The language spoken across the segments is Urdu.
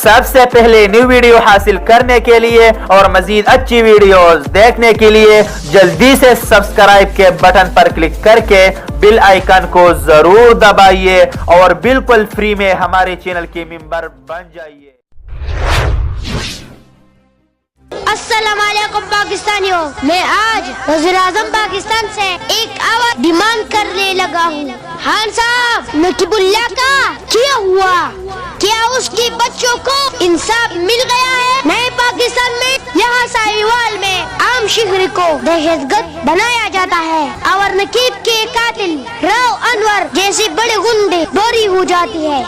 سب سے پہلے نیو ویڈیو حاصل کرنے کے لیے اور مزید اچھی ویڈیوز دیکھنے کے لیے جلدی سے سبسکرائب کے بٹن پر کلک کر کے بیل آئیکن کو ضرور دبائیے اور بالکل فری میں ہمارے چینل کے ممبر بن جائیے۔ السلام علیکم پاکستانیوں، میں آج وزیر اعظم پاکستان سے ایک آواز ڈیمانڈ کرنے لگا ہوں۔ خان صاحب، نقیب اللہ کا کیا ہوا؟ کیا اس کے بچوں کو انصاف مل گیا ہے؟ نئے پاکستان میں یہاں ساہیوال میں عام شہری کو دہشت گرد بنایا جاتا ہے اور نقیب کے قاتل راؤ انور جیسے بڑے گنڈے بری ہو جاتی ہے۔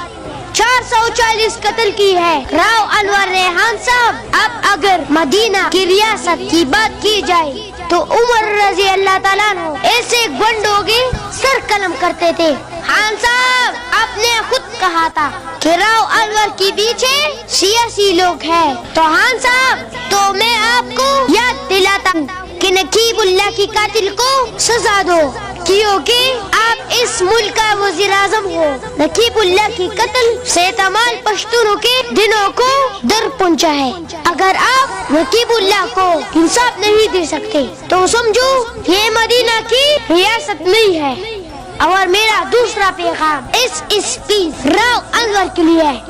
440 قتل کی ہے راؤ انور نے۔ خان صاحب، اب اگر مدینہ کی ریاست کی بات کی جائے تو عمر رضی اللہ تعالیٰ عنہ ایسے گنڈوں کی سر قلم کرتے تھے۔ خان صاحب، آپ نے خود کہا تھا کہ راؤ انور کے پیچھے سیاسی لوگ ہیں، تو خان صاحب تو میں آپ کو یاد دلاتا ہوں کہ نقیب اللہ کی قاتل کو سزا دو، کیونکہ آپ اس ملک کا وزیر اعظم ہو۔ نقیب اللہ کی قتل سے تمام پشتونوں کے دنوں کو در پہنچا ہے۔ اگر آپ نقیب اللہ کو انصاف نہیں دے سکتے تو سمجھو یہ مدینہ کی ریاست نہیں ہے۔ اور میرا دوسرا پیغام اس اسپیچ راؤ انور کے لیے ہے۔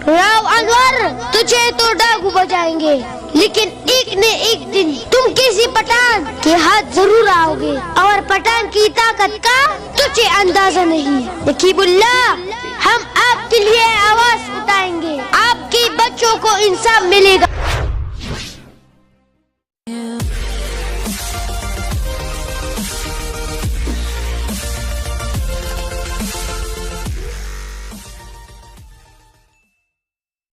راؤ انور، تجھے تو ڈاکو بجائیں گے، لیکن ایک نہ ایک دن تم کسی پٹھان کے ہاتھ ضرور آؤ گے، اور پٹھان کی طاقت کا تجھے اندازہ نہیں۔ نقیب اللہ، ہم آپ کے لیے آواز اٹھائیں گے، آپ کے بچوں کو انصاف ملے گا۔